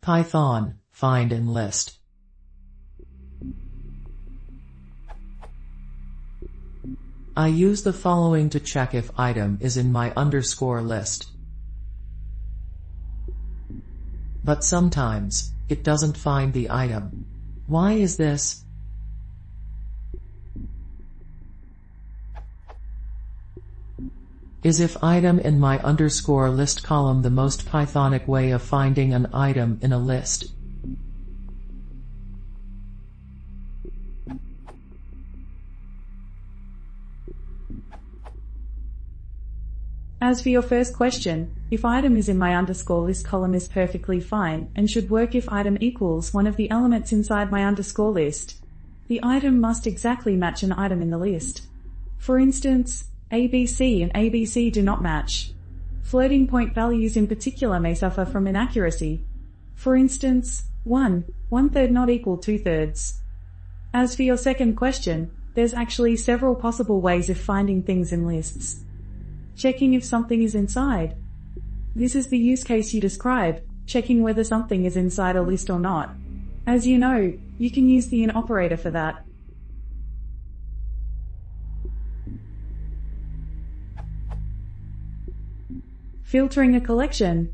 Python, find and list. I use the following to check if item is in my underscore list. But sometimes, it doesn't find the item. Why is this? Is if item in my underscore list column the most Pythonic way of finding an item in a list? As for your first question, if item is in my underscore list column is perfectly fine and should work if item equals one of the elements inside my underscore list. The item must exactly match an item in the list. For instance, ABC and ABC do not match. Floating point values in particular may suffer from inaccuracy. For instance, 1/3 not equal 2/3. As for your second question, there's actually several possible ways of finding things in lists. Checking if something is inside. This is the use case you describe, checking whether something is inside a list or not. As you know, you can use the in operator for that. Filtering a collection.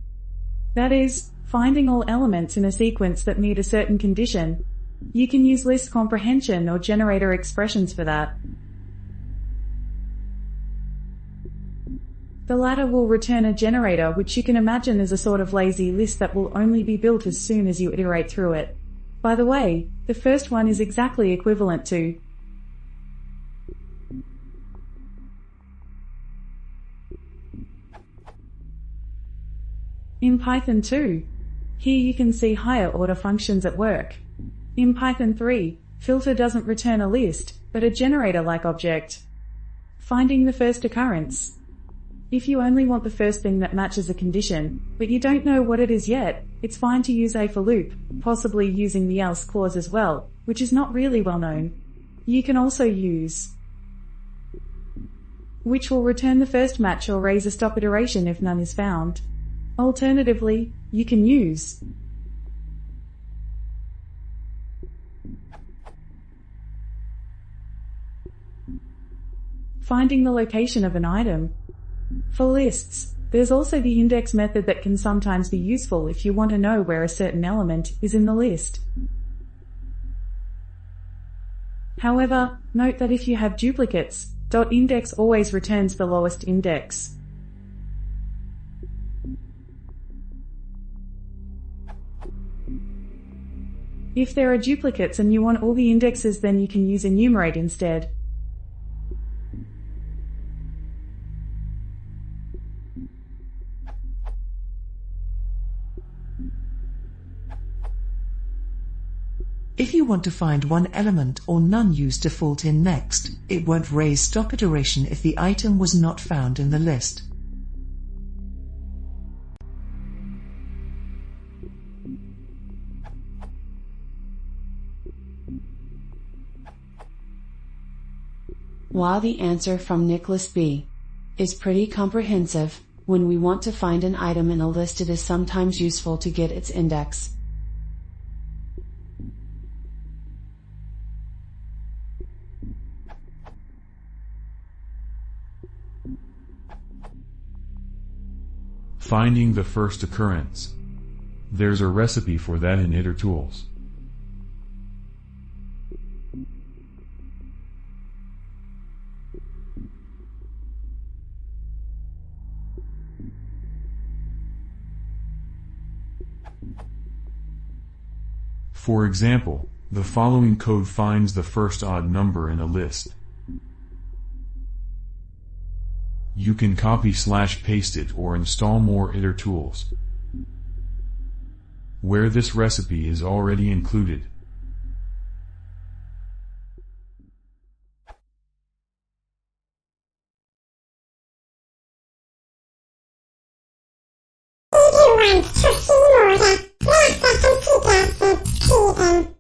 That is, finding all elements in a sequence that meet a certain condition. You can use list comprehension or generator expressions for that. The latter will return a generator which you can imagine as a sort of lazy list that will only be built as soon as you iterate through it. By the way, the first one is exactly equivalent to in Python 2. Here you can see higher order functions at work. In Python 3, filter doesn't return a list, but a generator-like object. Finding the first occurrence. If you only want the first thing that matches a condition, but you don't know what it is yet, it's fine to use a for loop, possibly using the else clause as well, which is not really well known. You can also use which will return the first match or raise a stop iteration if none is found. Alternatively, you can use finding the location of an item. For lists, there's also the index method that can sometimes be useful if you want to know where a certain element is in the list. However, note that if you have duplicates, .index always returns the lowest index. If there are duplicates and you want all the indexes, then you can use enumerate instead. If you want to find one element or none, use default in next. It won't raise stop iteration if the item was not found in the list. While the answer from Nicholas B. is pretty comprehensive, when we want to find an item in a list, it is sometimes useful to get its index. Finding the first occurrence. There's a recipe for that in itertools. For example, the following code finds the first odd number in a list. You can copy/paste it or install more itertools, where this recipe is already included. If you want to see more, press the computer,